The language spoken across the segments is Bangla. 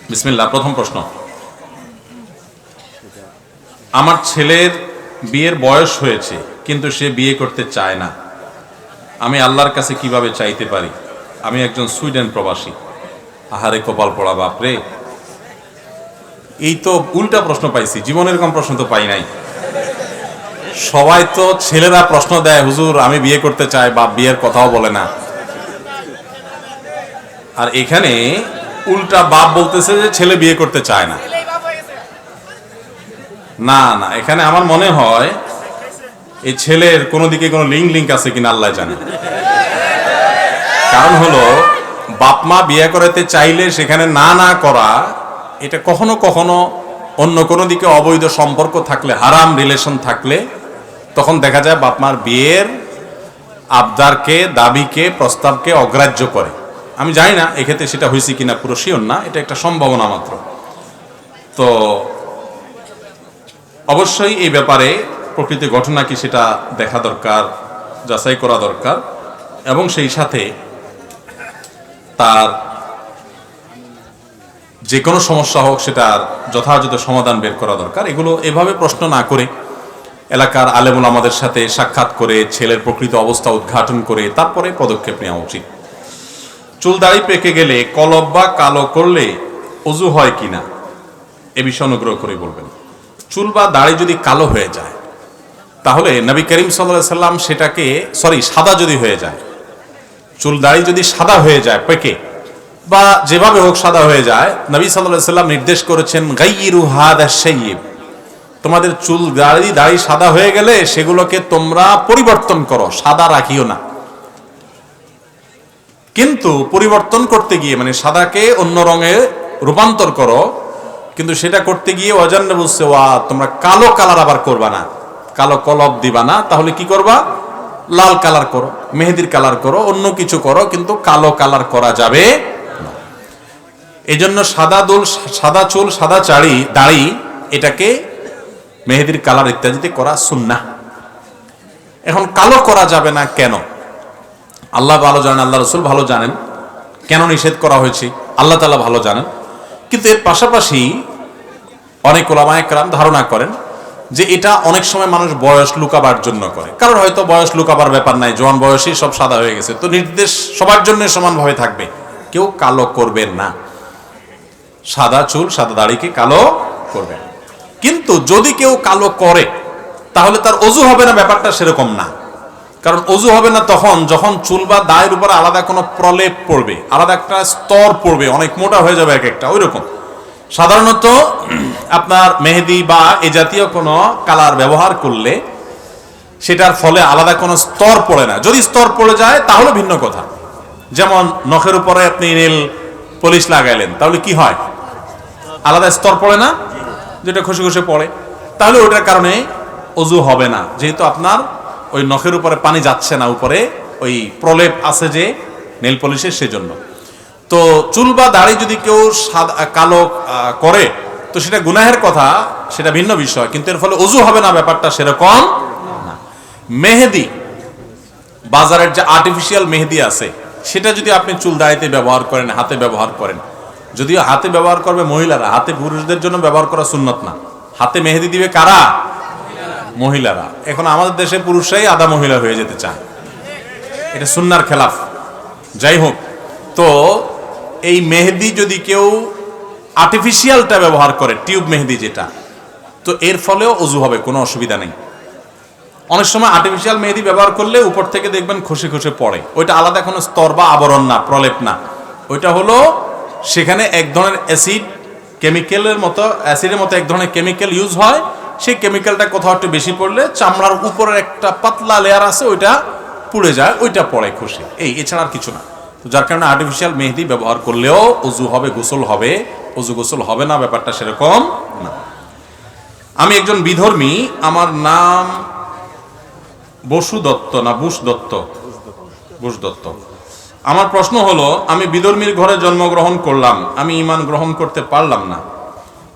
বিসমিল্লাহ। প্রথম প্রশ্ন, আমার ছেলের বিয়ের বয়স হয়েছে কিন্তু সে বিয়ে করতে চায় না, আমি আল্লাহর কাছে কিভাবে চাইতে পারি? আমি একজন সুইডেন প্রবাসী। আহারে কপাল পড়া, বাপরে, এই তো উল্টা প্রশ্ন পাইছি, জীবনের এরকম প্রশ্ন তো পাই নাই। সবাই তো ছেলেরা প্রশ্ন দেয়, হুজুর আমি বিয়ে করতে চাই, বাপ বিয়ের কথাও বলে না। আর এখানে উল্টা বাপ বলতেছে যে ছেলে বিয়ে করতে চায় না। না না, এখানে আমার মনে হয় এই ছেলের কোনো দিকে কোনো লিঙ্ক আছে কিনা আল্লাহ জানে। কারণ হলো, বাপ মা বিয়ে করাতে চাইলে সেখানে না না করা, এটা কখনো কখনো অন্য কোনো দিকে অবৈধ সম্পর্ক থাকলে, হারাম রিলেশন থাকলে, তখন দেখা যায় বাপ মার বিয়ের আবদারকে, দাবিকে, প্রস্তাবকে অগ্রাহ্য করে। আমি জানি না এক্ষেত্রে সেটা হয়েছে কিনা, পুরো শিওর না, এটা একটা সম্ভাবনা মাত্র। তো অবশ্যই এই ব্যাপারে প্রকৃত ঘটনা কি সেটা দেখা দরকার, যাচাই করা দরকার, এবং সেই সাথে তার যে কোনো সমস্যা হোক সেটার যথাযথ সমাধান বের করা দরকার। এগুলো এভাবে প্রশ্ন না করে এলাকার আলেমুল আমাদের সাথে সাক্ষাৎ করে ছেলের প্রকৃত অবস্থা উদ্ঘাটন করে তারপরে পদক্ষেপ নেওয়া উচিত। চুল দাড়ি পেকে গেলে কলব বা কালো করলে অজু হয় কিনা, এ বিষয়ে অনুগ্রহ করে বলবেন। চুল বা দাড়ি যদি কালো হয়ে যায় তাহলে নবী করিম সাল্লাল্লাহু আলাইহি সাল্লাম সেটাকে, সাদা যদি হয়ে যায়, চুল দাড়ি যদি সাদা হয়ে যায় পেকে বা যেভাবে হোক সাদা হয়ে যায়, নবী সাল্লাল্লাহু আলাইহি সাল্লাম নির্দেশ করেছেন গাইয়িরু হাদা শাইয়িব, তোমাদের চুল দাড়ি সাদা হয়ে গেলে সেগুলোকে তোমরা পরিবর্তন করো, সাদা রাখিও না। কিন্তু পরিবর্তন করতে গিয়ে, মানে সাদাকে অন্য রঙে রূপান্তর করো, কিন্তু সেটা করতে গিয়ে অজান্নে বুঝছে তোমরা কালো কালার আবার করবা না, কালো কলব দিবা না, তাহলে কি করবা? লাল কালার করো, মেহেদির কালার করো, অন্য কিছু করো, কিন্তু কালো কালার করা যাবে না। এই জন্য সাদা চুল, সাদা দাড়ি, এটাকে মেহেদির কালার ইত্যাদিতে করা সুন্নাহ। এখন কালো করা যাবে না কেন? আল্লাহ ভালো জানেন, আল্লাহ রসুল ভালো জানেন কেন নিষেধ করা হয়েছে, আল্লাহ তাআলা ভালো জানেন। কিন্তু এর পাশাপাশি অনেক উলামায়ে কেরাম ধারণা করেন যে এটা অনেক সময় মানুষ বয়স লুকাবার জন্য করে। কারণ হয়তো বয়স লুকাবার ব্যাপার নাই, জোয়ান বয়সেই সব সাদা হয়ে গেছে, তো নির্দেশ সবার জন্য সমানভাবে থাকবে, কেউ কালো করবেন না, সাদা চুল সাদা দাড়িকে কালো করবেন। কিন্তু যদি কেউ কালো করে তাহলে তার অজু হবে না, ব্যাপারটা সেরকম না। কারণ অজু হবে না তখন যখন চুল বা দায়ের উপরে আলাদা কোনো প্রলেপ পড়বে, আলাদা একটা স্তর পড়বে, অনেক মোটা হয়ে যাবে এক একটা। ওই রকম সাধারণত আপনার মেহেদি বা এ জাতীয় কোনো কালার ব্যবহার করলে সেটার ফলে আলাদা কোনো স্তর পড়ে না। যদি স্তর পড়ে যায় তাহলে ভিন্ন কথা। যেমন নখের উপরে আপনি নীল পলিশ লাগাইলেন, তাহলে কি হয়? আলাদা স্তর পড়ে না, যেটা খসে খসে পড়ে, তাহলে ওইটার কারণে অজু হবে না, যেহেতু আপনার ওই নখের উপরে পানি যাচ্ছে না, উপরে ওই প্রলেপ আছে যে নেল পলিশের, সেজন্য। তো চুল বা দাড়ি যদি কেউ কালো করে তো সেটা গুনাহের কথা, সেটা ভিন্ন বিষয়, কিন্তু এর ফলে অজু হবে না, ব্যাপারটা সেরকম না। মেহেদি, বাজারের যে আর্টিফিশিয়াল মেহেদি আছে, সেটা যদি আপনি চুল দাড়িতে ব্যবহার করেন, হাতে ব্যবহার করেন, যদিও হাতে ব্যবহার করবে মহিলারা, হাতে পুরুষদের জন্য ব্যবহার করা সুন্নত না। হাতে মেহেদি দিবে কারা? মহিলারা। এখন আমাদের দেশে পুরুষরাই আধা মহিলা হয়ে যেতে চায়, এটা সুন্নার খেলাফ। যাই হোক, তো এই মেহেদি যদি কেউ আর্টিফিশিয়ালটা ব্যবহার করে, টিউব মেহেদি যেটা, তো এর ফলেও অজু হবে, কোনো অসুবিধা নেই। অনেক সময় আর্টিফিশিয়াল মেহেদি ব্যবহার করলে উপর থেকে দেখবেন খসে খসে পড়ে, ওইটা আলাদা কোনো স্তর বা আবরণ না, প্রলেপ না, ওইটা হলো সেখানে এক ধরনের অ্যাসিডের মতো এক ধরনের কেমিক্যাল ইউজ হয়। সেই কেমিক্যালটা কোথাও একটু বেশি পড়লে চামড়ার উপরের একটা পাতলা লেয়ার আছে, ওইটা পুড়ে যায়, ওইটা পড়ে খসে, এছাড়া আর কিছু না। তো যার কারণে আর্টিফিশিয়াল মেহেদি ব্যবহার করলেও অজু হবে, গোসল হবে, অজু গোসল হবে না, ব্যাপারটা সেরকম না। আমি একজন বিধর্মী, আমার নাম বসু দত্ত, না বুশ দত্ত, বুশ দত্ত। আমার প্রশ্ন হলো, আমি বিধর্মীর ঘরে জন্মগ্রহণ করলাম, আমি ঈমান গ্রহণ করতে পারলাম না,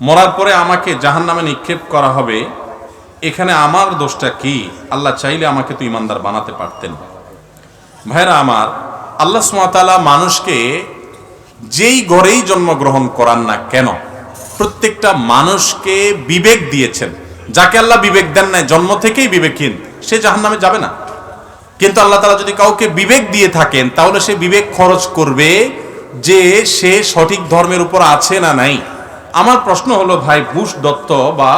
মরার পরে আমাকে জাহান্নামে নিক্ষেপ করা হবে, এখানে আমার দোষটা কি? আল্লাহ চাইলে আমাকে তো ঈমানদার বানাতে পারতেন। ভাইরা আমার, আল্লাহ সুবহানাহু ওয়া তাআলা মানুষকে যেই ঘরেই জন্মগ্রহণ করান না কেন, প্রত্যেকটা মানুষকে বিবেক দিয়েছেন। যাকে আল্লাহ বিবেক দেন নাই, জন্ম থেকেই বিবেকহীন, সে জাহান্নামে যাবে না। কিন্তু আল্লাহ তাআলা যদি কাউকে বিবেক দিয়ে থাকেন, তাহলে সে বিবেক খরচ করবে যে সে সঠিক ধর্মের উপর আছে না নাই। আমার প্রশ্ন হলো ভাই, বুশ দত্ত বা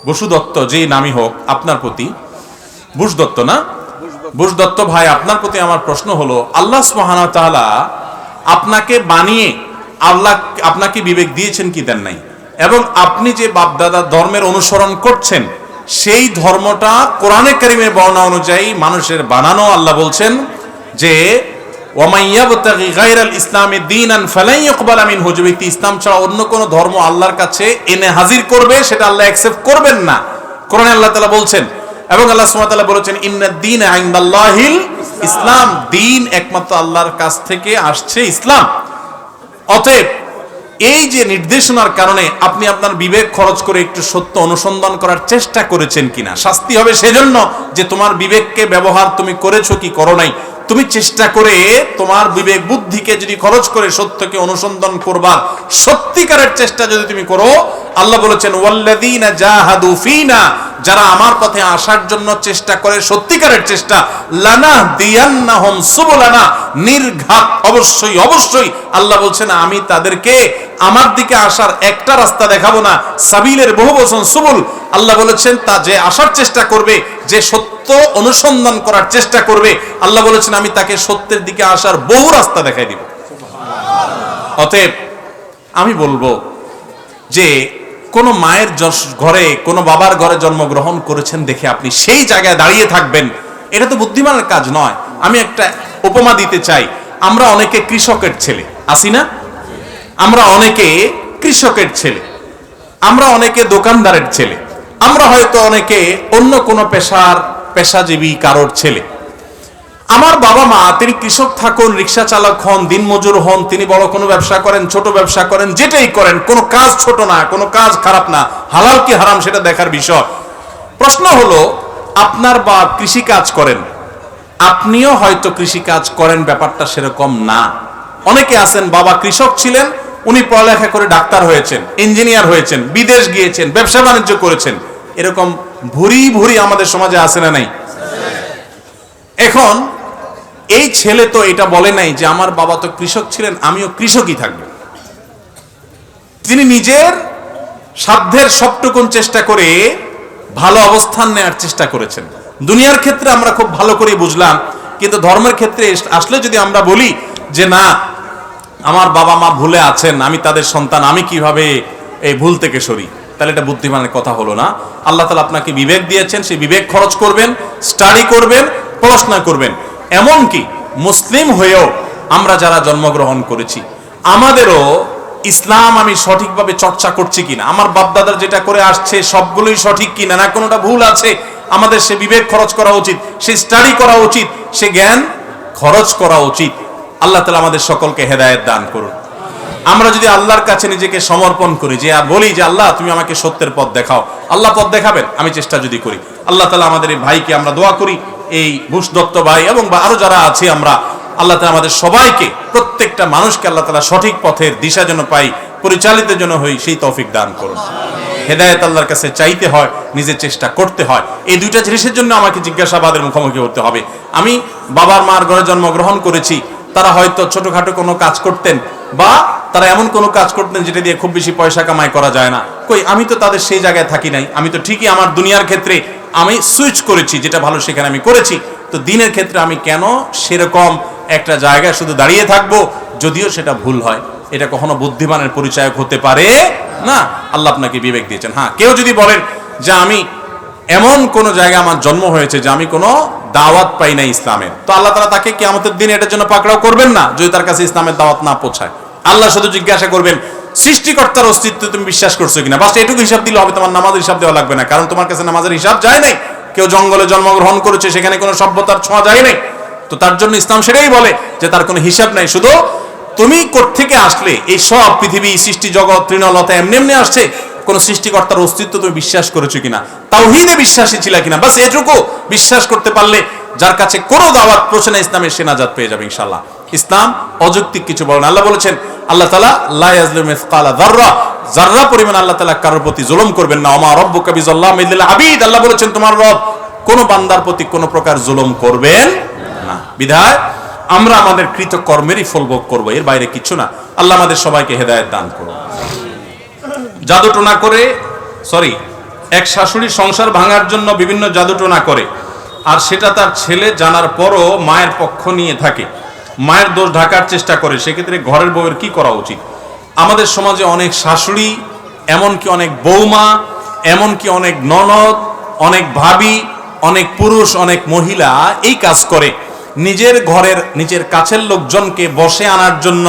বসু দত্ত যেই নামই হোক আপনার প্রতি, বুশ দত্ত না, বুশ দত্ত ভাই আপনার প্রতি আমার প্রশ্ন হলো, আল্লাহ সুবহানাহু ওয়া তাআলা আপনাকে বানিয়ে আল্লাহ আপনাকে বিবেক দিয়েছেন কি দেন নাই? এবং আপনি যে বাপদাদা ধর্মের অনুসরণ করছেন, সেই ধর্মটা কোরআনে কারিমের বর্ণনা অনুযায়ী মানুষের বানানো। আল্লাহ বলছেন যে ওয়ামান ইয়াবতাগি গায়রাল ইসলামি দীনান ফালান ইউকবালা মিনহু, যে ব্যক্তি ইসলাম ছাড়া অন্য কোনো ধর্ম আল্লাহর কাছে এনে হাজির করবে, সেটা আল্লাহ অ্যাকসেপ্ট করবেন না। কোরআনে আল্লাহ তাআলা বলছেন, এবং আল্লাহ সুবহানাহু ওয়া তাআলা বলেছেন ইন্নাদ দীনা ইনদাল্লাহিল ইসলাম, দ্বীন একমাত্র আল্লাহর কাছ থেকে আসছে ইসলাম। অতএব এই যে নির্দেশনার কারণে আপনি আপনার বিবেক খরচ করে একটু সত্য অনুসন্ধান করার চেষ্টা করেছেন কিনা, শাস্তি হবে সেজন্য যে তোমার বিবেককে ব্যবহার তুমি করেছো কি করো নাই। তুমি চেষ্টা করে তোমার বিবেক বুদ্ধিকে যদি খরচ করে সত্যকে অনুসন্ধান করবার সত্যিকারের চেষ্টা যদি তুমি করো, আল্লাহ বলেছেন ওয়াল্লাযীনা জাহাদু ফীনা, যারা আমার পথে আসার জন্য চেষ্টা করে সত্যিকারের চেষ্টা, লানাহদিয়ান্নাহুম সুবুলানা, নির্ঘাত অবশ্যই অবশ্যই আল্লাহ বলছেন আমি তাদেরকে আমার দিকে আসার একটা রাস্তা দেখাবো না, সাবিলের বহু বচন সুবুল। আল্লাহ বলেছেন তা যে আসার চেষ্টা করবে, যে সত্য অনুসন্ধান করার চেষ্টা করবে, আল্লাহ বলেছেন আমি তাকে সত্যের দিকে আসার বহু রাস্তা দেখাই দিব। অতএব আমি বলবো যে কোন মায়ের ঘরে, কোন বাবার ঘরে জন্মগ্রহণ করেছেন দেখে আপনি সেই জায়গায় দাঁড়িয়ে থাকবেন, এটা তো বুদ্ধিমানের কাজ নয়। আমি একটা উপমা দিতে চাই। আমরা অনেকে কৃষকের ছেলে, আসি না? আমরা অনেকে কৃষকের ছেলে, আমরা অনেকে দোকানদারের ছেলে, আমরা হয়তো অনেকে অন্য কোনো পেশাজীবী কারোর ছেলে। আমার বাবা মা তিনি কৃষক থাকুন, রিক্সা চালক হন, দিনমজুর হন, তিনি বড় কোনো ব্যবসা করেন, ছোট ব্যবসা করেন, যেটাই করেন, কোনো কাজ ছোট না, কোনো কাজ খারাপ না, হালাল কি হারাম সেটা দেখার বিষয়। প্রশ্ন হলো, আপনার বাপ কৃষি কাজ করেন, আপনিও হয়তো কৃষি কাজ করেন, ব্যাপারটা সেরকম না। অনেকে আছেন বাবা কৃষক ছিলেন, উনি পড়ালেখা করে ডাক্তার হয়েছেন, ইঞ্জিনিয়ার হয়েছেন, বিদেশ গিয়েছেন, ব্যবসা বাণিজ্য করেছেন, এরকম ভুরি ভুরি আমাদের সমাজে আছে না নাই? এখন এই ছেলে তো এটা বলে নাই যে আমার বাবা তো কৃষক ছিলেন, আমিও কৃষকই থাকবো। তিনি নিজের সাধ্যের সবটুকুন চেষ্টা করে ভালো অবস্থান নেওয়ার চেষ্টা করেছেন। দুনিয়ার ক্ষেত্রে আমরা খুব ভালো করে বুঝলাম, কিন্তু ধর্মের ক্ষেত্রে আসলে যদি আমরা বলি যে না আমার বাবা মা ভুলে আছেন, আমি তাদের সন্তান, আমি কিভাবে এই ভুল থেকে সরি, তাহলে এটা বুদ্ধিমানের কথা হলো না। আল্লাহ তাআলা আপনাকে বিবেক দিয়েছেন, সেই বিবেক খরচ করবেন, স্টাডি করবেন, পড়াশোনা করবেন। এমনকি মুসলিম হয়েও আমরা যারা জন্মগ্রহণ করেছি, আমাদেরও ইসলাম আমি সঠিকভাবে চর্চা করছি কিনা, আমার বাপদাদার যেটা করে আসছে সবগুলোই সঠিক কিনা, না কোনোটা ভুল আছে, আমাদের সে বিবেক খরচ করা উচিত, সে স্টাডি করা উচিত, সে জ্ঞান খরচ করা উচিত। আল্লাহ তাআলা আমাদের সকলকে হেদায়েত দান করুন। আমরা যদি আল্লাহর কাছে নিজেকে সমর্পণ করি, যে বলি যে আল্লাহ তুমি আমাকে সত্যের পথ দেখাও, আল্লাহ পথ দেখাবেন, আমি চেষ্টা যদি করি। আল্লাহ তাআলা আমাদের এই ভাইকে আমরা দোয়া করি, এই বুশ দত্ত ভাই এবং আরো যারা আছে আমরা, আল্লাহ তাআলা আমাদের সবাইকে, প্রত্যেকটা মানুষকে আল্লাহ তাআলা সঠিক পথের দিশা যেন পাই, পরিচালিতের জন্য হই, সেই তৌফিক দান করুন। হেদায়েত আল্লাহর কাছে চাইতে হয়, নিজের চেষ্টা করতে হয়। এই দুইটা জিনিসের জন্য আমাকে জিজ্ঞাসাবাদের মুখোমুখি হতে হবে। আমি বাবার মার ঘরে জন্মগ্রহণ করেছি, তারা হয়তো ছোটখাটো কোনো কাজ করতেন, বা তারা এমন কোনো কাজ করতেন যেটা দিয়ে খুব বেশি পয়সা কামাই করা যায় না। কই, আমি তো তাদের সেই জায়গায় থাকি নাই, আমি তো ঠিকই আমার দুনিয়ার ক্ষেত্রে আমি সুইচ করেছি, যেটা ভালো সেখানে আমি করেছি। তো দিনের ক্ষেত্রে আমি কেন সেরকম একটা জায়গায় শুধু দাঁড়িয়ে থাকবো, যদিও সেটা ভুল হয়? এটা কখনো বুদ্ধিমানের পরিচায়ক হতে পারে না। আল্লাহ আপনাকে বিবেক দিয়েছেন। হ্যাঁ, কেউ যদি বলেন যে আমি এমন কোন জায়গায় আমার জন্ম হয়েছে যে আমি কোনো দাওয়াত পাই না ইসলামের, তো আল্লাহ তাআলা তাকে কিয়ামতের দিন এটার জন্য পাকড়াও করবেন না, যদি তার কাছে ইসলামের দাওয়াত না পৌঁছায়। আল্লাহ শুধু জিজ্ঞাসা করবেন সৃষ্টিকর্তার অস্তিত্ব তুমি বিশ্বাস করছো কিনা। বাস এটুকু হিসাব দিলে হবে, তোমার নামাজের হিসাব দেওয়া লাগবে না, কারণ তোমার কাছে নামাজের হিসাব যায় নাই। কেউ জঙ্গলে জন্মগ্রহণ করেছে, সেখানে কোনো সভ্যতার ছোঁয়া যায় নাই, তো তার জন্য ইসলাম সেটাই বলে যে তার কোনো হিসাব নাই। শুধু তুমি কোত্থেকে আসলে, এই সব পৃথিবী সৃষ্টি জগৎ তৃণলতা এমনি এমনি আসছে, কোন সৃষ্টিকর্তার অস্তিত্ব তুমি বিশ্বাস করেছো কিনা, তাওহীদে বিশ্বাসী ছিল কিনা, বাস এটুকু বিশ্বাস করতে পারলে যার কাছে কোনো দাওয়াত পৌঁছে না ইসলামের, সে নাজাত পেয়ে যাবে ইনশাআল্লাহ। ইসলাম অযৌক্তিক কিছু বলে না। আল্লাহ বলেছেন, আল্লাহ তাআলা লা ইয়াজলিমু মিসকালা যাররা, যাররা পরিমাণ আল্লাহ তাআলা কারোর প্রতি জুলুম করবেন না। ওমা রাব্বুকা বিযাল্লামিল লিল আবিদ, আল্লাহ বলেছেন তোমার রব কোন বান্দার প্রতি কোন প্রকার জুলুম করবেন না। বিধায় আমরা আমাদের কৃত কর্মেরই ফল ভোগ করব, এর বাইরে কিছু না। আল্লাহ আমাদের সবাইকে হেদায়েত দান করুন। জাদু টোনা করে, এক শাশুড়ি সংসার ভাঙার জন্য বিভিন্ন জাদু টোনা করে, আর সেটা তার ছেলে জানার পরও মায়ের পক্ষ নিয়ে থাকে, মায়ের দোষ ঢাকার চেষ্টা করে, সেক্ষেত্রে ঘরের বউয়ের কি করা উচিত? আমাদের সমাজে অনেক শাশুড়ি, এমনকি অনেক বৌমা, এমনকি অনেক ননদ, অনেক ভাবি, অনেক পুরুষ, অনেক মহিলা এই কাজ করে। নিজের ঘরের নিজের কাছের লোকজনকে বসে আনার জন্য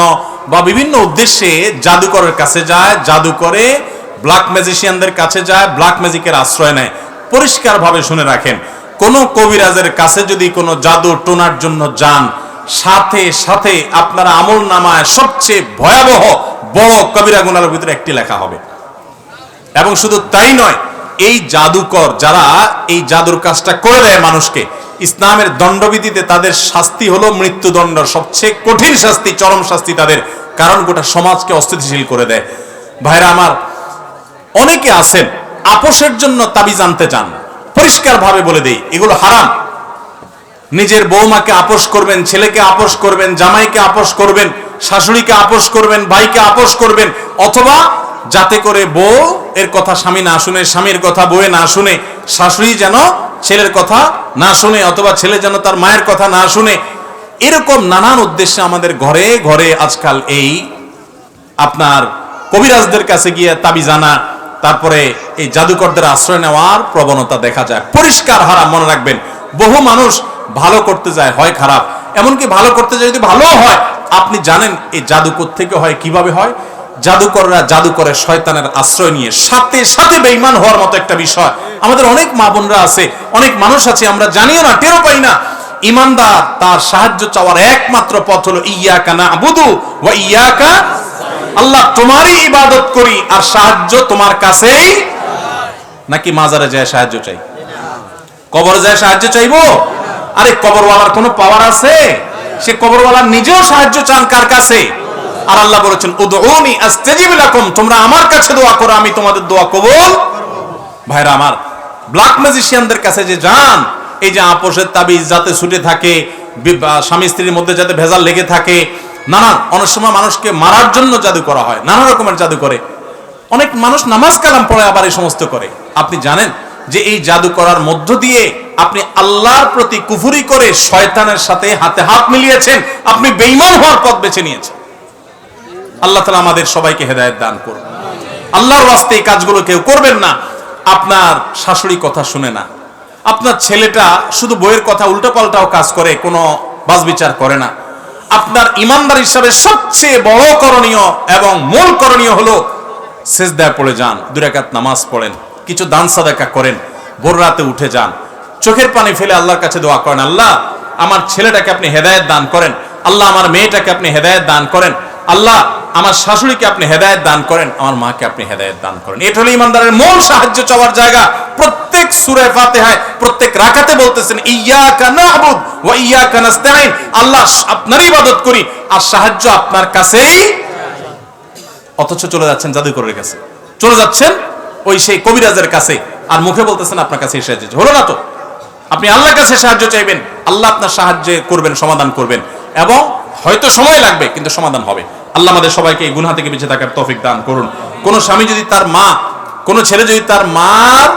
বা বিভিন্ন উদ্দেশ্যে জাদুকরের কাছে যায়, জাদু করে, ব্ল্যাক ম্যাজিশিয়ানদের কাছে যায়, ব্ল্যাক ম্যাজিকের আশ্রয় নেয়। পরিষ্কারভাবে শুনে রাখেন, কোন কবিরাজের কাছে যদি কোনো জাদু টোনার জন্য যান, সাথে সাথে আপনার আমল নামায় সবচেয়ে ভয়াবহ বড় কবিরা গুনাহের ভিতরে একটি লেখা হবে। এবং শুধু তাই নয়, এই জাদুকর যারা এই জাদুর কাজটা করে দেয় মানুষকে, ইসলামের দণ্ডবিধিতে তাদের শাস্তি হলো মৃত্যুদণ্ড, সবচেয়ে কঠিন শাস্তি, চরম শাস্তি তাদের, কারণ গোটা সমাজকে অস্থিতিশীল করে দেয়। ভাইরা আমার, অনেকে আছেন আপোষের জন্য তাবিজ আনতে চান, পরিষ্কার ভাবে বলে দেই এগুলো হারাম। নিজের বৌমাকে আপোষ করবেন, ছেলেকে আপোষ করবেন, জামাইকে আপোষ করবেন, শাশুড়িকে আপোষ করবেন, ভাইকে আপোষ করবেন, অথবা যাতে করে বউ এর কথা স্বামী না শুনে, স্বামীর কথা বউয়ে না শুনে, শাশুড়ি যেন ছেলের কথা না শুনে, অথবা ছেলে যেন তার মায়ের কথা না শুনে। এরকম নানান উদ্দেশ্যে আমাদের ঘরে ঘরে আজকাল এই আপনার কবিরাজদের কাছে গিয়ে তাবিজ আনা, তারপরে এই জাদুকরদের আশ্রয় নেওয়ার প্রবণতা দেখা যায়। পরিষ্কার হারাম, মনে রাখবেন। বহু মানুষ ভালো করতে যায়, হয় খারাপ, এমনকি ভালো করতে যায় যদি ভালো হয়, আপনি জানেন এই জাদু থেকে হয়, কিভাবে হয়? জাদুকররা জাদু করে শয়তানের আশ্রয় নিয়ে, সাথে সাথে বেঈমান হওয়ার মতো একটা বিষয়। আমাদের অনেক মা বোনরা আছে, অনেক মানুষ আছে, আমরা জানিও না, টেরও পাই না। ইমানদার তার সাহায্য চাওয়ার একমাত্র পথ হলো ইয়াকা না'বুদু ওয়া ইয়াকা, আল্লাহ তোমারই ইবাদত করি আর সাহায্য তোমার কাছেই। নাকি মাজারে যায় সাহায্য চাই, কবরে যায় সাহায্য চাইবো? আরে কবরওয়ালার কোনো পাওয়ার আছে? সে কবরওয়ালার নিজেও সাহায্য চান কার কাছে? আর আল্লাহ বলেছেন উদউনি আস্তাজিব লাকুম, তোমরা আমার কাছে দোয়া করো, আমি তোমাদের দোয়া কবুল। ভাইরা আমার, ব্ল্যাক ম্যাজিশিয়ানদের কাছে যে যান, এই যে আপোষের তাবিজ যাতে ছুটে থাকে, স্বামী স্ত্রীর মধ্যে যাতে ভেজাল লেগে থাকে, অনেক সময় মানুষকে মারার জন্য জাদু করা হয়, নানা রকমের জাদু করে। অনেক মানুষ নামাজ কালাম পড়ে আবার এই সমস্ত করে। আপনি জানেন যে এই জাদু করার মধ্য দিয়ে আপনি আল্লাহর প্রতি কুফরি করে শয়তানের সাথে হাতে হাত মিলিয়েছেন, আপনি বেঈমান হওয়ার পথ বেছে নিয়েছেন। আল্লাহ তাআলা আমাদের সবাইকে হেদায়েত দান করুন। আল্লাহর ওয়াস্তে এই কাজগুলো কেউ করবেন না। আপনার শাশুড়ি কথা শুনে না, আপনার ছেলেটা শুধু বইয়ের কথা উল্টোপাল্টাও কাজ করে, কোনো বাছবিচার করে না। আপনার ইমানদার হিসাবে সবচেয়ে বড় করণীয় এবং মূল করণীয় হলো সিজদায় পড়ে যান, 2 রাকাত নামাজ পড়েন, কিছু দান সাদাকা করেন, ভোর রাতে উঠে যান, চোখের পানি ফেলে আল্লাহর কাছে দোয়া করেন, আল্লাহ আমার ছেলেটাকে আপনি হেদায়েত দান করেন, আল্লাহ আমার মেয়েটাকে আপনি হেদায়েত দান করেন, আল্লাহ আমার শাশুড়িকে আপনি হেদায়েত দান করেন, আমার মাকে আপনি হেদায়েত দান করেন। এটা হলো ইমানদারের মূল সাহায্য চাওয়ার জায়গা। প্রত্যেক সূরা ফাতিহায় প্রত্যেক রাকাতে বলতেছেন ইয়্যাকা না'বুদু ওয়া ইয়্যাকা নাস্তাঈন, আল্লাহ আপনারই ইবাদত করি আর সাহায্য আপনার কাছেই। অথচ চলে যাচ্ছেন জাদুকরের কাছে, চলে যাচ্ছেন ওই সেই কবিরাজের কাছে, আর মুখে বলতেছেন আপনার কাছে সাহায্য হলো না। তো আপনি আল্লাহর কাছে সাহায্য চাইবেন, আল্লাহ আপনার সাহায্য করবেন, সমাধান করবেন, এবং হয়তো সময় লাগবে কিন্তু সমাধান হবে। আল্লাহ আমাদের সবাইকে এই গুনাহ থেকে বেঁচে থাকার তৌফিক দান করুন। কোন স্বামী যদি তার মা, কোন ছেলে যদি তার মার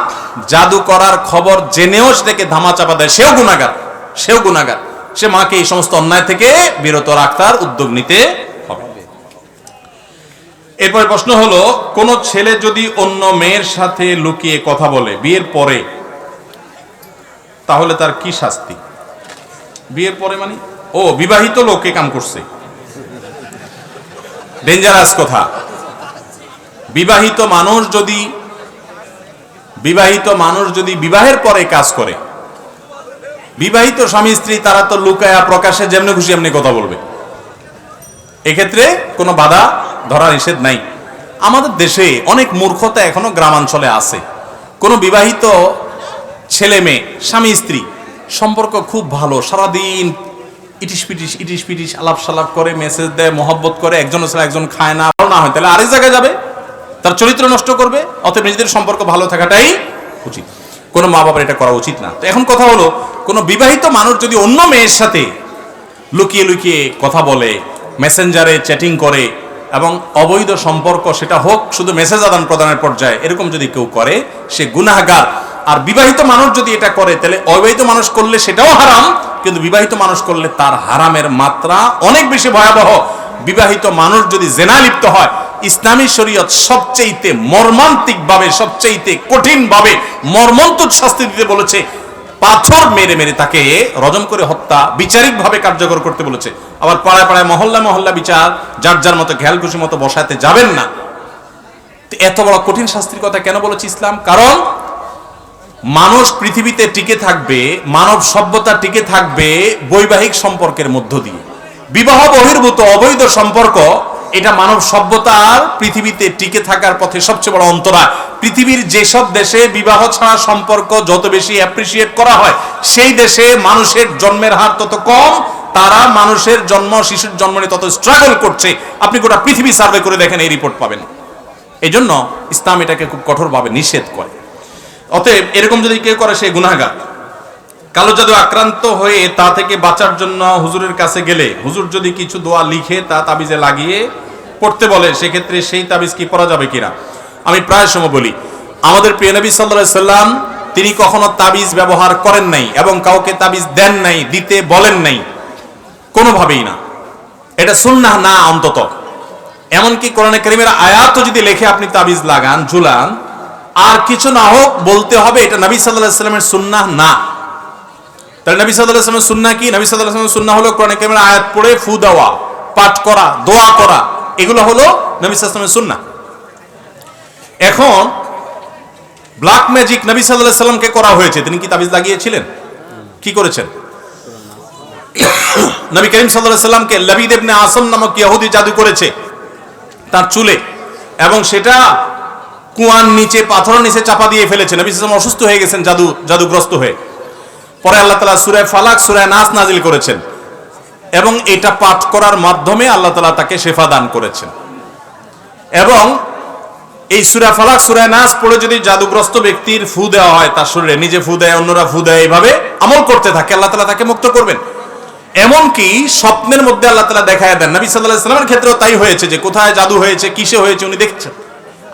জাদু করার খবর জেনেও সেটাকে ধামাচাপা দেয়, সেও গুনাহগার, সেও গুনাহগার। সে মাকে এই সমস্ত অন্যায় থেকে বিরত রাখার উদ্যোগ নিতে হবে। এরপরে প্রশ্ন হলো, কোন ছেলে যদি অন্য মেয়ের সাথে লুকিয়ে কথা বলে বিয়ের পরে, তাহলে তার কি শাস্তি? বিয়ের পরে মানে ও বিবাহিত লোকে কাম করছে, ডেঞ্জারাস কথা। বিবাহিত মানুষ যদি বিবাহের পরে কাজ করে, বিবাহিত স্বামী স্ত্রী তারা তো লুকায়া প্রকাশে যেমনি খুশি এমনি কথা বলবে, এক্ষেত্রে কোনো বাধা ধরা নিষেধ নাই। আমাদের দেশে অনেক মূর্খতা এখনো গ্রামাঞ্চলে আছে। কোনো বিবাহিত ছেলে মেয়ে, স্বামী স্ত্রী সম্পর্ক খুব ভালো, সারাদিন ইটিস পিটিস আলাপ সালাপ করে, মেসেজ দেয়, মহব্বত করে, একজন ছাড়া একজন খায় না, ভালো না হয় তাহলে আরেক জায়গায় যাবে, তার চরিত্র নষ্ট করবে। অতএব নিজেদের সম্পর্ক ভালো থাকাটাই উচিত, কোনো মা বাবার এটা করা উচিত না। তো এখন কথা হলো, কোনো বিবাহিত মানুষ যদি অন্য মেয়ের সাথে লুকিয়ে লুকিয়ে কথা বলে, মেসেঞ্জারে চ্যাটিং করে, এবং অবৈধ সম্পর্ক, সেটা হোক শুধু মেসেজ আদান প্রদানের পর্যায়ে, এরকম যদি কেউ করে সে গুনাহগার। আর বিবাহিত মানুষ যদি এটা করে তাহলে অবিবাহিত মানুষ করলে সেটাও হারাম, কিন্তু বিবাহিত মানুষ করলে তার হারামের মাত্রা অনেক বেশি ভয়াবহ। বিবাহিত মানুষ যদি জেনা লিপ্ত হয়, ইসলামী শরীয়ত সবচেয়ে মর্মান্তিক ভাবে, সবচেয়ে কঠিন ভাবে মর্মন্তুদ শাস্তি দিতে বলেছে। পাথর মেরে মেরে তাকে রজম করে হত্যা বিচারিক ভাবে কার্যকর করতে বলেছে। আবার পাড়ায় পাড়ায় মহল্লা মহল্লা বিচার যার যার মতো খেয়াল খুশি মতো বসাতে যাবেন না। এত বড় কঠিন শাস্তির কথা কেন বলেছে ইসলাম? কারণ মানুষ পৃথিবীতে টিকে থাকবে, মানব সভ্যতা টিকে থাকবে বৈবাহিক সম্পর্কের মধ্য দিয়ে। বিবাহ বহির্ভূত অবৈধ সম্পর্ক, এটা মানব সভ্যতার পৃথিবীতে টিকে থাকার পথে সবচেয়ে বড় অন্তরায়। পৃথিবীর যেসব দেশে বিবাহ ছাড়া সম্পর্ক যত বেশি অ্যাপ্রিসিয়েট করা হয়, সেই দেশে মানুষের জন্মের হার তত কম, তারা মানুষের জন্ম, শিশুর জন্ম নিয়ে তত স্ট্রাগল করছে। আপনি গোটা পৃথিবী সার্ভে করে দেখেন, এই রিপোর্ট পাবেন। এই জন্য ইসলাম এটাকে খুব কঠোরভাবে নিষেধ করে। অতএব এরকম যদি কেউ করে সে গুনাহগার। কালো জাদু আক্রান্ত হয়ে তা থেকে বাঁচার জন্য হুজুরের কাছে গেলে হুজুর যদি কিছু দোয়া লিখে তা তাবিজে লাগিয়ে পড়তে বলে, সেক্ষেত্রে সেই তাবিজ কি পড়া যাবে কিনা? আমি প্রায় সময় বলি, আমাদের প্রিয় নবী সাল্লাল্লাহু আলাইহি সাল্লাম তিনি কখনো তাবিজ ব্যবহার করেন নাই এবং কাউকে তাবিজ দেন নাই, দিতে বলেন নাই, কোনোভাবেই না। এটা সুন্নাহ না অন্তত। এমনকি কোরআনে কারীমের আয়াতও যদি লেখে আপনি তাবিজ লাগান, ঝুলান, আর কিছু না হোক বলতে হবে এটা নবী সাল্লাল্লাহু আলাইহি সাল্লামের সুন্নাহ না। তাহলে নবী সাল্লাল্লাহু আলাইহি সাল্লামের সুন্নাহ কি? নবী সাল্লাল্লাহু আলাইহি সাল্লামের সুন্নাহ হলো কোরআনে কারীমের আয়াত পড়ে ফু দেওয়া, পাঠ করা, দোয়া করা, এগুলো হলো নবী সাল্লাল্লাহু আলাইহি সাল্লামের সুন্নাহ। এখন ব্ল্যাক ম্যাজিক নবী সাল্লাল্লাহু আলাইহি সাল্লামকে করা হয়েছে, তিনি কি তাবিজ লাগিয়েছিলেন? কি করেছেন? নবী করিম সাল্লাল্লাহু আলাইহি সাল্লামকে লাবিদ ইবনে আসম নামক ইহুদি জাদু করেছে তার চুলে, এবং সেটা কুয়ার নিচে, পাথরের নিচে চাপা দিয়ে ফেলেছে। নবী সাল্লাল্লাহু আলাইহি ওয়াসাল্লাম অসুস্থ হয়ে গেছেন জাদুগ্রস্ত হয়ে। পরে আল্লাহ তাআলা সূরা ফালাক, সূরা নাস নাজিল করেছেন, এবং এটা পাঠ করার মাধ্যমে আল্লাহ তাআলা তাকে শিফা দান করেছেন। এবং এই সূরা ফালাক, সূরা নাস পড়ে যদি জাদুগ্রস্ত ব্যক্তির ফু দেওয়া হয়, তার শরীরে নিজে ফু দেয়, অন্যরা ফু দেয়, এইভাবে আমল করতে থাকে, আল্লাহ তাআলা তাকে মুক্ত করবেন। এমনকি স্বপ্নের মধ্যে আল্লাহ তাআলা দেখায় দেন। নবী সাল্লাল্লাহু আলাইহি ওয়াসাল্লামের ক্ষেত্রেও তাই হয়েছে, যে কোথায় জাদু হয়েছে, কিসে হয়েছে উনি দেখছেন।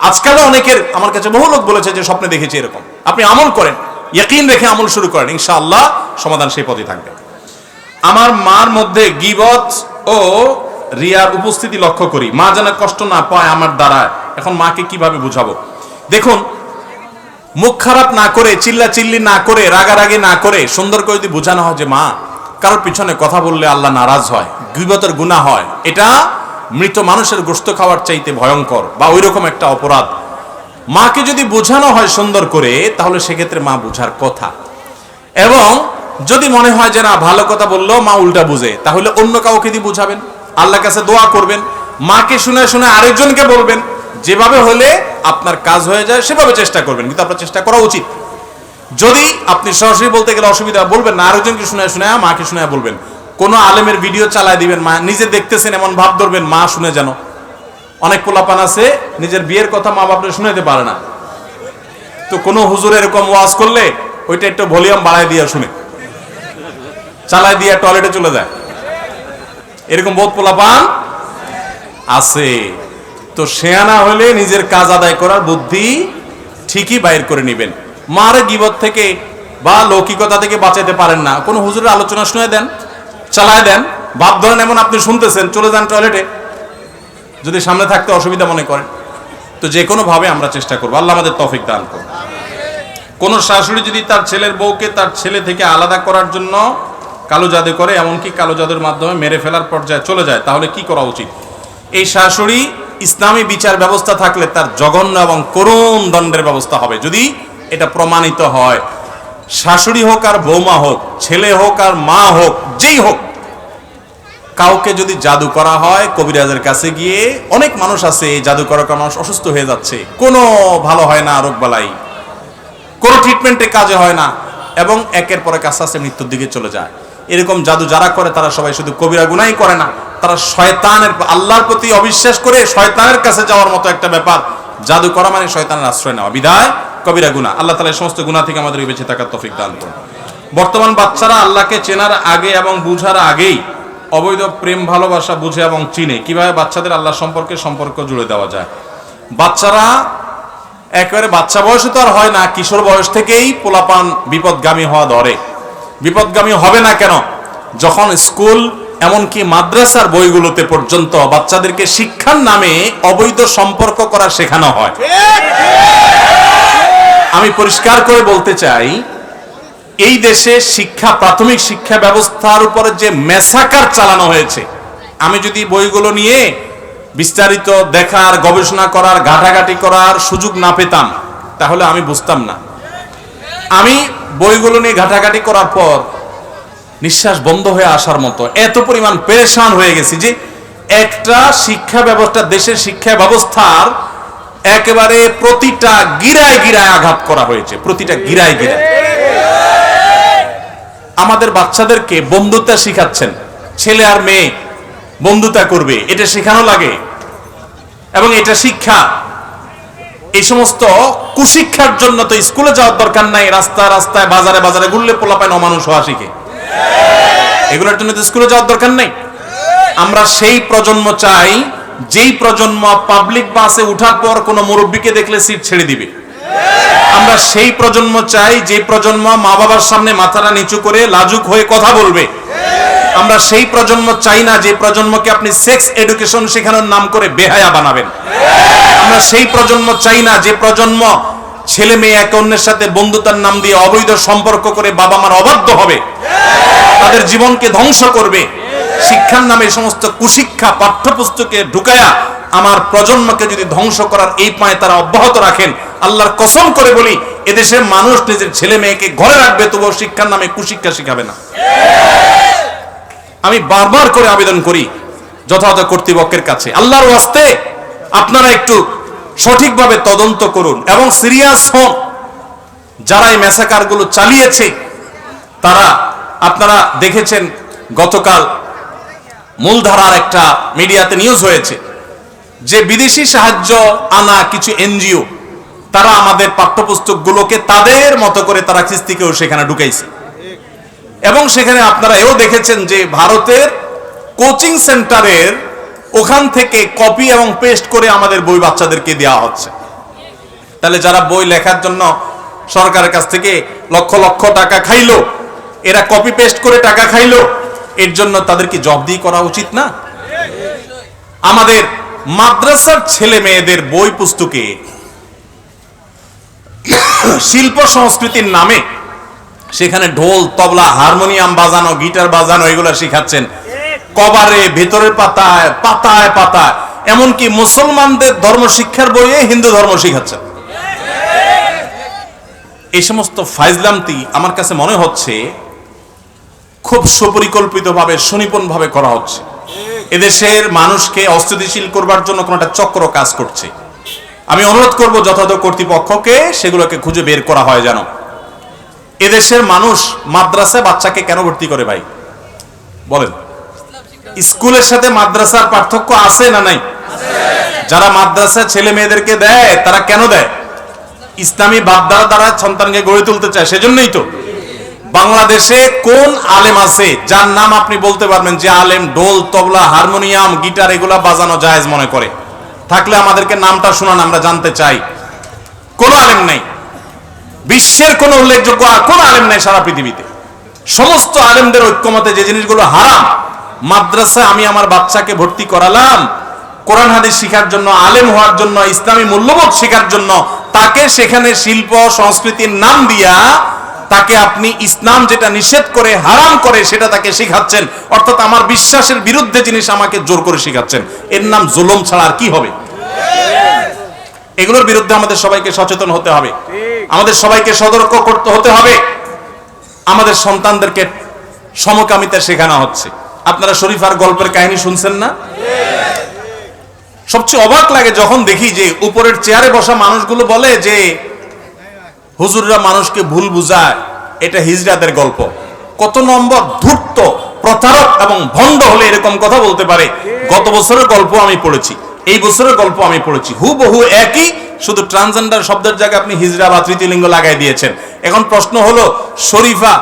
আজকালও অনেকের, আমার কাছে বহু লোক বলেছে যে স্বপ্নে দেখেছে এরকম। আপনি আমল করেন, ইয়াকিন রেখে আমল শুরু করেন, ইনশাআল্লাহ সমাধান সেই পথে থাকবে। আমার মার মধ্যে গীবত ও রিয়ার উপস্থিতি লক্ষ্য করি, মা যেন কষ্ট না পায় আমার দ্বারা। এখন মাকে কিভাবে বুঝাবো? দেখুন, মুখ খারাপ না করে, চিল্লা চিল্লি না করে, রাগারাগি না করে সুন্দর করে যদি বোঝানো হয় যে মা, কারোর পিছনে কথা বললে আল্লাহ নারাজ হয়, গীবতের গুনাহ হয়, এটা মৃত মানুষের গোশত খাওয়ার চাইতে ভয়ঙ্কর বা ওইরকম একটা অপরাধ। মাকে যদি বোঝানো হয় সুন্দর করে, তাহলে সেক্ষেত্রে মা বুঝার কথা। এবং যদি মনে হয় যে না, ভালো কথা বললেও মা উল্টা বুঝে, তাহলে অন্য কাউকে দিয়ে বুঝাবেন, আল্লাহর কাছে দোয়া করবেন, মাকে শুনে শুনে আরেকজনকে বলবেন। যেভাবে হলে আপনার কাজ হয়ে যায় সেভাবে চেষ্টা করবেন, কিন্তু আপনার চেষ্টা করা উচিত। যদি আপনি সরাসরি বলতে গেলে অসুবিধা, বলবেন না, আরেকজনকে শুনে শুনে মাকে শুনে বলবেন। কোনো আলেমের ভিডিও চালায় দিবেন, মা নিজে দেখতেছেন এমন ভাব ধরবেন, মা শুনে যেন। অনেক পোলাপান আছে নিজের বিয়ের কথা মা বাপরে শুনাইতে পারে না, তো কোনো হুজুর এরকম ওয়াজ করলে ওইটা একটু ভলিউম বাড়ায় দিয়ে শুনে, চালায় দিয়ে টয়লেটে চলে যায়। এরকম বহুত পোলাপান আছে। তো শেয়ানা হলে নিজের কাজ আদায় করার বুদ্ধি ঠিকই বাইর করে নেবেন। মার গীবত থেকে বা লৌকিকতা থেকে বাঁচাতে পারেন না, কোনো হুজুরের আলোচনা শুনে দেন, চালায় দেন, ভাব ধরেন এমন আপনি শুনতেছেন, চলে যান টয়লেটে, যদি সামনে থাকতে অসুবিধা মনে করেন। তো যে কোনো ভাবে আমরা চেষ্টা করবো, আল্লাহ আমাদের তৌফিক দান করুন। কোন শাশুড়ি যদি তার ছেলের বউকে তার ছেলে থেকে আলাদা করার জন্য কালো জাদু করে, এমনকি কালো জাদুর মাধ্যমে মেরে ফেলার পর্যায়ে চলে যায়, তাহলে কি করা উচিত? এই শাশুড়ি ইসলামী বিচার ব্যবস্থা থাকলে তার জঘন্য এবং করুণ দণ্ডের ব্যবস্থা হবে, যদি এটা প্রমাণিত হয়। শাশুড়ি হোক আর বৌমা হোক, ছেলে হোক আর মা হোক, যেই হোক, কাউকে যদি জাদু করা হয় কবিরাজের কাছে গিয়ে, অনেক মানুষ আছে জাদু করার কারণে মানুষ অসুস্থ হয়ে যাচ্ছে, কোনো ভালো হয় না, রোগ বালাই, কোনো ট্রিটমেন্টে কাজে হয় না, এবং একের পর এক আস্তে আস্তে মৃত্যুর দিকে চলে যায়। এরকম জাদু যারা করে তারা সবাই শুধু কবিরা গুনাহই করে না, তারা শয়তানের, আল্লাহর প্রতি অবিশ্বাস করে শয়তানের কাছে যাওয়ার মতো একটা ব্যাপার। জাদু করা মানে শয়তানের আশ্রয় নেওয়া, বিধায় কবিরা গুনাহ। আল্লাহ তাআলা এই সমস্ত গুনাহ থেকে আমাদের বেঁচে থাকার তৌফিক দান করুন। বর্তমান বাচ্চারা আল্লাহকে চেনার আগে এবং বুঝার আগেই অবৈধ প্রেম ভালোবাসা বুঝে এবং চিনে। কিভাবে বাচ্চাদের আল্লাহ সম্পর্ক জুড়ে দেওয়া যায়? বাচ্চারা একেবারে বাচ্চা বয়সে তো আর হয় না, কিশোর বয়স থেকেই পোলাপান বিপদগামী হওয়া ধরে। বিপদগামী হবে না কেন? যখন স্কুল এমনকি মাদ্রাসার বইগুলোতে পর্যন্ত বাচ্চাদেরকে শিক্ষার নামে অবৈধ সম্পর্ক করা শেখানো হয়। আমি পরিষ্কার করে বলতে চাই, এই দেশে শিক্ষা, প্রাথমিক শিক্ষা ব্যবস্থার উপরে যে মেসাকার চালানো হয়েছে, আমি যদি বইগুলো নিয়ে বিস্তারিত দেখার, গবেষণা করার, ঘাটাঘাটি করার সুযোগ না পেতাম তাহলে আমি বুঝতাম না। আমি বইগুলো নিয়ে ঘাটাঘাটি করার পর নিঃশ্বাস বন্ধ হয়ে আসার মতো এত পরিমাণ পেরেশান হয়ে গেছি যে একটা শিক্ষা ব্যবস্থা, দেশের শিক্ষা ব্যবস্থার একেবারে প্রতিটা গিরায় গিরায় আঘাত করা হয়েছে, প্রতিটা গিরায় গিরায়। আমাদের বাচ্চাদেরকে বন্ধুত্ব শিখাচ্ছেন, ছেলে আর মেয়ে বন্ধুতা করবে, এটা শেখানো লাগে এবং এটা শিক্ষা। এই সমস্ত কুশিক্ষার জন্য তো স্কুলে যাওয়ার দরকার নাই, রাস্তা রাস্তায় বাজারে বাজারে ঘুরলে পোলাপান অমানুষ হওয়া শিখে। এগুলোর জন্য তো স্কুলে যাওয়ার দরকার নেই। আমরা সেই প্রজন্ম চাই যেই প্রজন্ম পাবলিক বাসে উঠার পর কোনো মুরব্বীকে দেখলে সিট ছেড়ে দিবে। আমরা সেই প্রজন্ম চাই যে প্রজন্ম মা বাবার সামনে মাথাটা নিচু করে লাজুক হয়ে কথা বলবে। আমরা সেই প্রজন্ম চাই না যে প্রজন্মকে আপনি সেক্স এডুকেশন শেখানোর নাম করে বেহায়া বানাবেন। আমরা সেই প্রজন্ম চাই না যে প্রজন্ম ছেলে মেয়ে একে অন্যের সাথে বন্ধুতার নাম দিয়ে অবৈধ সম্পর্ক করে বাবা মার অবাধ্য হবে, তাদের জীবনকে ধ্বংস করবে। শিক্ষার নামে সমস্ত কুশিক্ষা পাঠ্যপুস্তকে ঢুকায়া আমার প্রজন্মকে যদি ধ্বংস করার এই পায়ে তারা অব্যাহত রাখেন, আল্লাহর কসম করে বলি এদেশের মানুষ নিজের ছেলে মেয়েকে ঘরে রাখবে, তবুও শিক্ষার নামে কুশিক্ষা শিখাবে না। আমি বারবার করে আবেদন করি যথাযথ কর্তৃপক্ষের কাছে, আল্লাহর ওয়াস্তে আপনারা একটু সঠিকভাবে তদন্ত করুন এবং সিরিয়াস হন। যারা এই ম্যাসাকারগুলো চালিয়েছে তারা, আপনারা দেখেছেন গতকাল মূলধারার একটা মিডিয়াতে নিউজ হয়েছে যে বিদেশি সাহায্য আনা কিছু এনজিও তারা আমাদের পাঠ্যপুস্তকগুলোকে তাদের মতো করে তারা খিস্তিকেও সেখানে ঢুকাইছে। এবং সেখানে আপনারা এও দেখেছেন যে ভারতের কোচিং সেন্টারের ওখান থেকে কপি এবং পেস্ট করে আমাদের বই বাচ্চাদেরকে দেওয়া হচ্ছে। তাহলে যারা বই লেখার জন্য সরকারের কাছ থেকে লক্ষ লক্ষ টাকা খাইলো, এরা কপি পেস্ট করে টাকা খাইলো, এর জন্য তাদের কি জবাবদিহি করা উচিত না? আমাদের মাদ্রাসার ছেলে মেয়েদের বই পুস্তকে শিল্প সংস্কৃতির নামে সেখানে ঢোল, তবলা, হারমোনিয়াম বাজানো, গিটার বাজানো এগুলো শিখাচ্ছেন। কভারে, ভেতরের পাতায় পাতায় পাতায়, এমনকি মুসলমানদের ধর্ম শিক্ষার বইয়ে হিন্দু ধর্ম শিখাচ্ছেন। এই সমস্ত ফাইজলামতি আমার কাছে মনে হচ্ছে খুব সুপরিকল্পিতভাবে, সুনিপুণভাবে করা হচ্ছে। এদেশের মানুষকে অস্থিতিশীল করবার জন্য কোন একটা চক্র কাজ করছে। আমি অনুরোধ করব যথাযথ কর্তৃপক্ষকে সেগুলোকে খুঁজে বের করা হয় যেন। এদেশের মানুষ মাদ্রাসায় বাচ্চাকে কেন ভর্তি করে ভাই বলেন? স্কুলের সাথে মাদ্রাসার পার্থক্য আছে না নাই? যারা মাদ্রাসায় ছেলে মেয়েদেরকে দেয় তারা কেন দেয়? ইসলামী ভাবধারা দ্বারা সন্তানকে গড়ে তুলতে চায়, সেজন্যই তো। বাংলাদেশে কোন আলেম আছে যার নাম আপনি বলতে পারবেন যে আলেম ঢোল, তবলা, হারমোনিয়াম, গিটার এগুলা বাজানো জায়েজ মনে করে? থাকলে আমাদেরকে নামটা শোনান, আমরা জানতে চাই। কোন আলেম নাই, বিশ্বের কোন উল্লেখযোগ্য আর কোন আলেম নাই সারা পৃথিবীতে। সমস্ত আলেমদের ঐক্যমতে যে জিনিসগুলো হারাম, মাদ্রাসায় আমি আমার বাচ্চাকে ভর্তি করালাম কোরআন হাদিস শিখার জন্য, আলেম হওয়ার জন্য, ইসলামী মূল্যবোধ শেখার জন্য, তাকে সেখানে শিল্প সংস্কৃতির নাম দিয়া তাকে আপনি ইসলাম যেটা নিষেধ করে, হারাম করে, সেটা তাকে শিখাচ্ছেন। অর্থাৎ আমার বিশ্বাসের বিরুদ্ধে জিনিস আমাকে জোর করে শিখাচ্ছেন। এর নাম জুলুম ছাড়া আর কি হবে? এগুলোর বিরুদ্ধে আমাদের সবাইকে সচেতন হতে হবে, আমাদের সবাইকে সতর্ক করতে হতে হবে। আমাদের সন্তানদেরকে সমকামিতা শেখানো হচ্ছে। আপনারা শরীফার গল্পের কাহিনী শুনছেন না? সবচেয়ে অবাক লাগে যখন দেখি যে উপরের চেয়ারে বসা মানুষগুলো বলে যে হুজুররা মানুষকে ভুল বুঝায়, এটা হিজড়াদের গল্প। কত নম্বর ধূর্ত, প্রতারক এবং ভণ্ড হলে এরকম কথা বলতে পারে? গত বছরের গল্প আমি পড়েছি, এই বছরের গল্প আমি পড়েছি, হুবহু একই, শুধু ট্রান্সজেন্ডার শব্দের জায়গায় আপনি হিজড়া বা তৃতীয় লিঙ্গ লাগাই দিয়েছেন। এখন প্রশ্ন হলো, শরীফা,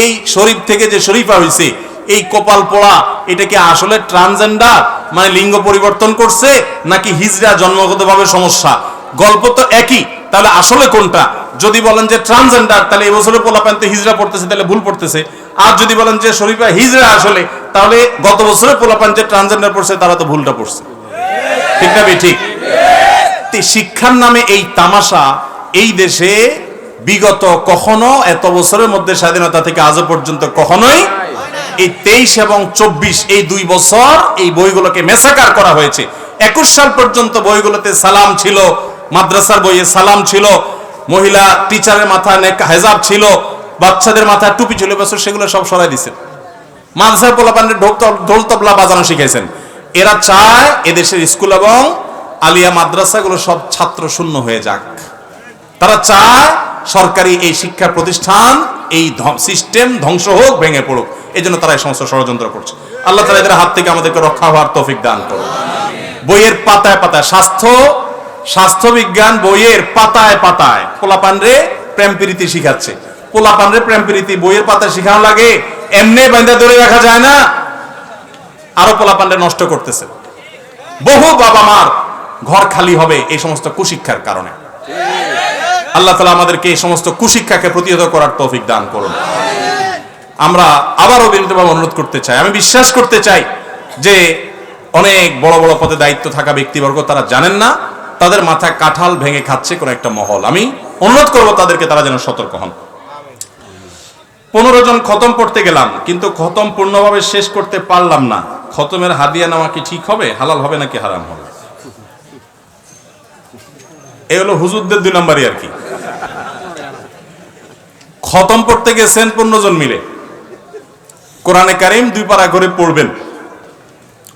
এই শরীফ থেকে যে শরীফা হয়েছে, এই কপাল পোড়া, এটা কি আসলে ট্রান্সজেন্ডার মানে লিঙ্গ পরিবর্তন করছে, নাকি হিজড়া জন্মগতভাবে সমস্যা? গল্প তো একই, তাহলে আসলে কোনটা? যদি বলেন যে ট্রান্সজেন্ডার, তাহলে এই বছরের পোলাপান তো হিজড়া পড়তেছে, তাহলে ভুল পড়তেছে। আর যদি বলেন যে শরীফা হিজড়া আসলে, তাহলে গত বছরের পোলাপান যে ট্রান্সজেন্ডার পড়ছে তারা তো ভুলটা পড়ছে। ঠিক না ঠিক? শিক্ষার নামে এই তামাশা এই দেশে বিগত কখনো, এত বছরের মধ্যে স্বাধীনতা থেকে আজও পর্যন্ত কখনোই, এই 23 এবং 24 এই 2 বছর এই বইগুলোকে মেসাকার করা হয়েছে। 21 সাল পর্যন্ত বইগুলোতে সালাম ছিল, মাদ্রাসার বইয়ে সালাম ছিল, মহিলা টিচারের মাথায় হেজাব ছিল, বাচ্চাদের মাথায় টুপি ছিল, বছর সেগুলো সব সরাই দিয়েছেন। মাদ্রাসার পোলাপানদের ঢোল তবলা বাজানো শিখাইছেন। এরা চায় এদেশের স্কুল এবং আলিয়া মাদ্রাসাগুলো সব ছাত্র শূন্য হয়ে যাক। তারা চায় সরকারি এই শিক্ষা প্রতিষ্ঠান, এই সিস্টেম ধ্বংস হোক, ভেঙে পড়ুক। এই জন্য তারা এই সমস্ত ষড়যন্ত্র করছে। আল্লাহ তাআলা এদের হাত থেকে আমাদেরকে রক্ষা হওয়ার তৌফিক দান করুন। বইয়ের পাতায় পাতায় স্বাস্থ্য বিজ্ঞান বইয়ের পাতায় পাতায় পোলাপানরে প্রেম প্রীতি শিখাচ্ছে। পোলাপানরে প্রেম প্রীতি বইয়ের পাতায় শিখানো লাগে, এমনি বাঁধা ধরে রাখা যায় না। আরো পোলাপানরে নষ্ট করতেছে। বহু বাবা মার ঘর খালি হবে এই সমস্ত কুশিক্ষার কারণে। আল্লাহ তাআলা আমাদেরকে এই সমস্ত কুশিক্ষাকে প্রতিহত করার তৌফিক দান করুন। আমরা আবারও বিনীতভাবে অনুরোধ করতে চাই, আমি বিশ্বাস করতে চাই যে অনেক বড় বড় পদে দায়িত্ব থাকা ব্যক্তিবর্গ তারা জানেন না তাদের মাথায় কাঁঠাল ভেঙে খাচ্ছে কোন একটা মহল। আমি অনুরোধ করব তাদেরকে, তারা যেন সতর্ক হন। 15 জন খতম পড়তে গেলাম, কিন্তু খতম পূর্ণভাবে শেষ করতে পারলাম না। খতমের হাদিয়া নেওয়া কি ঠিক হবে, হালাল হবে নাকি হারাম হবে? এই হলো হুজুরদের 2 নম্বরই আর কি। খতম পড়তে গেছেন 15 জন মিলে, কোরআনে কারীম 2 পারা করে পড়বেন,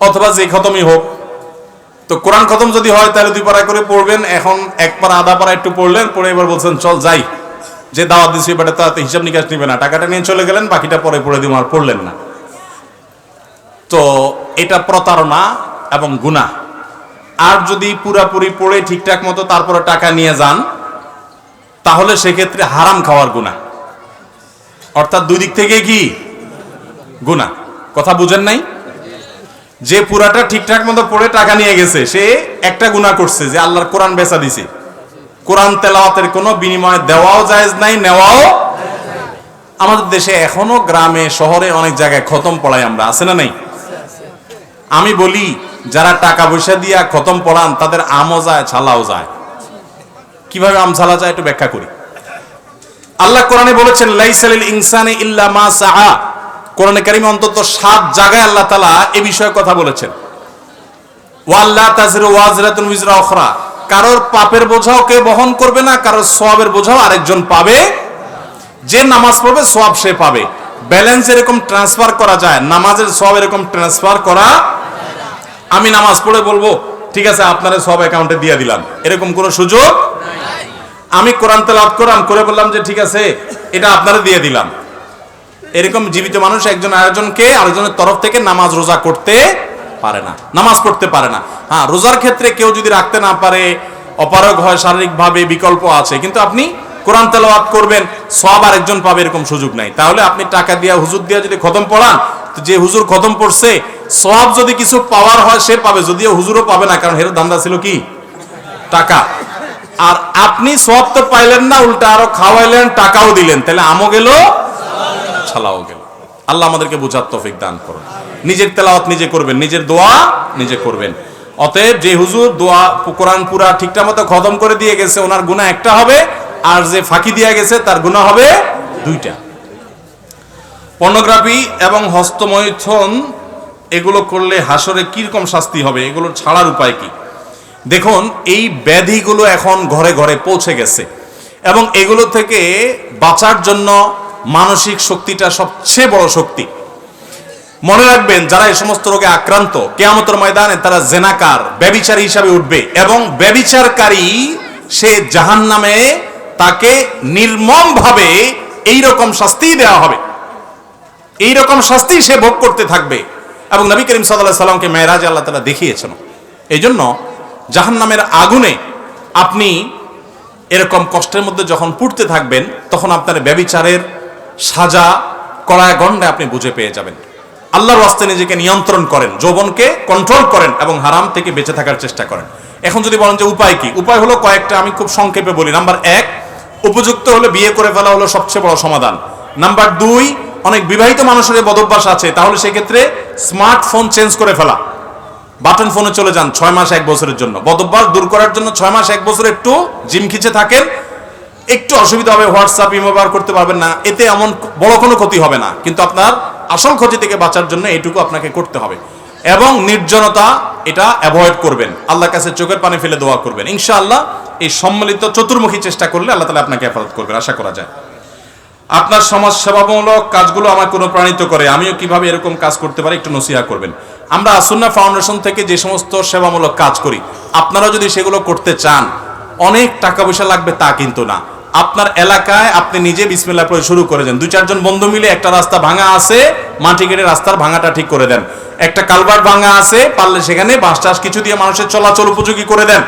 অথবা যে খতমই হোক। তো কোরআন খতম যদি হয় তাহলে 2 পারা করে পড়বেন। এখন 1 পারা আধা পারা একটু পড়লেন, পড়ে এবার বলছেন চল যাই, যে দাওয়াত দিছি এবারে তাতে হিসাব নিকাশ নিবে না, টাকাটা নিয়ে চলে গেলেন, বাকিটা পরে পড়ে দিব, আর পড়লেন না। তো এটা প্রতারণা এবং গুনাহ। আর যদি পুরাপুরি পড়ে ঠিকঠাক মতো তারপরে টাকা নিয়ে যান, তাহলে সেক্ষেত্রে হারাম খাওয়ার গুনাহ। অর্থাৎ 2 দিক থেকে কি গুনাহ। কথা বুঝেন নাই? যে পুরাটা ঠিকঠাক মতো পড়ে টাকা নিয়ে গেছে, সে একটা গুনাহ করছে, যে আল্লাহর কোরআন বেচা দিছে। কোরআন তেলাওয়াতের কোনো বিনিময় দেওয়াও জায়েজ নাই, নেওয়াও। আমাদের দেশে এখনো গ্রামে শহরে অনেক জায়গায় খতম পড়াই আমরা, আছে না নাই? আমি বলি, যারা টাকা পয়সা দিয়া খতম পড়ান তাদের আমও যায়, ছালাও যায়। কিভাবে আম ছালা যায় একটু ব্যাখ্যা করি। আল্লাহ কোরআনে বলেছেন, লাইসা লিল ইনসানি ইল্লা মা সাআ। কোরআনে কারীমে অন্তত 7 জায়গায় আল্লাহ তাআলা এই বিষয়ে কথা বলেছেন। ওয়াল্লা তাযরু ওয়াজরাতুন উযরা উখরা। কারোর পাপের বোঝাও কে বহন করবে না, কারোর সওয়াবের বোঝাও আরেকজন পাবে। যে নামাজ পড়বে সওয়াব সে পাবে। ব্যালেন্স এরকম ট্রান্সফার করা যায়, নামাজের সওয়াব এরকম ট্রান্সফার করা। আমি নামাজ পড়ে বলবো ঠিক আছে আপনারা সওয়াব অ্যাকাউন্টে দিয়ে দিলাম, এরকম কোনো সুযোগ নাই। আমি কোরআন তেলাওয়াত করলাম, করে বললাম যে ঠিক আছে এটা আপনারা দিয়ে দিলাম, এরকম জীবিত মানুষ একজন আরেকজনের তরফ থেকে নামাজ রোজা করতে পারে না, নামাজ পড়তে পারে না। হ্যাঁ, রোজার ক্ষেত্রে কেউ যদি রাখতে না পারে, অপারগ হয় শারীরিকভাবে, বিকল্প আছে, কিন্তু আপনি কোরআন তেলাওয়াত করবেন, সওয়াব আরেকজন পাবে, এরকম সুযোগ নাই। তাহলে আপনি টাকা দিয়া, হুজুর দিয়া যদি খতম পড়ান, তো যে হুজুর খতম পড়ছে সওয়াব যদি কিছু পাওয়ার হয় সে পাবে, যদিও হুজুরও পাবে না, কারণ এর ধান্দা ছিল কি টাকা। আর আপনি সওয়াব তো পাইলেন না, উল্টা আরো খাওয়াইলেন, টাকাও দিলেন, তাহলে আমও গেল, ছালাও গেল। আল্লাহ আমাদেরকে বুঝার তৌফিক দান করুন। নিজের তেলাওয়াত নিজে করবেন, নিজের দোয়া নিজে করবেন। অতএব যে হুজুর দোয়া কোরআন পুরা ঠিকঠাক মতো খতম করে দিয়ে গেছে, ওনার গুনাহ একটা হবে, আর যে ফাঁকি দিয়ে গেছে তার গুনাহ হবে 2টা। পর্নোগ্রাফি এবং হস্তমৈথুন এগুলো করলে হাসরে কিরকম শাস্তি হবে, এগুলো ছাড়ার উপায় কি? দেখুন, এই ব্যাধিগুলো এখন ঘরে ঘরে পৌঁছে গেছে, এবং এগুলো থেকে বাঁচার জন্য মানসিক শক্তিটা সবচেয়ে বড় শক্তি। মনে রাখবেন, যারা এই সমস্ত রোগে আক্রান্ত, কিয়ামতের ময়দানে তারা জেনাকার, ব্যভিচারী হিসাবে উঠবে, এবং ব্যভিচারকারী সে জাহান্নামে তাকে নির্মমভাবে এইরকম শাস্তি দেওয়া হবে। এইরকম শাস্তি সে ভোগ করতে থাকবে। এবং নবী করিম সাল্লাল্লাহু আলাইহি সাল্লামকে মেরাজে আল্লাহ তাআলা দেখিয়েছেন। এই জন্য জাহান্নামের আগুনে আপনি এরকম কষ্টের মধ্যে যখন পুড়তে থাকবেন, তখন আপনার ব্যভিচারের সাজা কড়ায় গণ্ডে আপনি বুঝে পেয়ে যাবেন। আল্লাহর ওয়াস্তে নিজেকে নিয়ন্ত্রণ করেন, যৌবনকে কন্ট্রোল করেন এবং হারাম থেকে বেঁচে থাকার চেষ্টা করেন। এখন যদি বলেন যে উপায় কি, উপায় হলো কয়েকটা, আমি খুব সংক্ষেপে বলি। নাম্বার 1, উপযুক্ত হলে বিয়ে করে ফেলা হলো সবচেয়ে বড় সমাধান। নাম্বার 2, অনেক বিবাহিত মানুষের বদভ্যাস আছে, তাহলে সেক্ষেত্রে স্মার্টফোন চেঞ্জ করে ফেলা, বাটন ফোনে চলে যান 6 মাস 1 বছরের জন্য। বদভ্যাস দূর করার জন্য 6 মাস 1 বছর একটু জিম খিচে থাকেন, একটু অসুবিধা হবে, হোয়াটসঅ্যাপ ইমো ব্যবহার করতে পারবেন না, এতে এমন বড় কোনো ক্ষতি হবে না, কিন্তু আপনার আসল ক্ষতি থেকে বাঁচার জন্য এইটুকু আপনাকে করতে হবে। এবং নির্জনতা এটা অ্যাভয়েড করবেন, আল্লাহর কাছে চোখের পানি ফেলে দোয়া করবেন। ইনশাআল্লাহ এই সম্মিলিত চতুর্মুখী চেষ্টা করলে আল্লাহ তাআলা আপনাকে হেফাজত করবেন, আশা করা যায়। আপনার সমাজ সেবামূলক কাজগুলো আমাকে অনুপ্রাণিত করে, আমিও কিভাবে এরকম কাজ করতে পারি একটু নসিহত করবেন। আমরা সুন্নাহ ফাউন্ডেশন থেকে যে সমস্ত সেবামূলক কাজ করি, আপনারা যদি সেগুলো করতে চান, অনেক টাকা পয়সা লাগবে তা কিন্তু না। আপনার এলাকায় আপনি নিজে বিসমিল্লাহ পড়ে শুরু করে দেন। 2-4 জন বন্ধু মিলে একটা রাস্তা ভাঙা আছে, মাটি কেটে রাস্তার ভাঙাটা ঠিক করে দেন। একটা কালভার্ট ভাঙা আছে, পারলে সেখানে বাঁশ টাস কিছু দিয়ে মানুষের চলাচল উপযোগী করে দেন।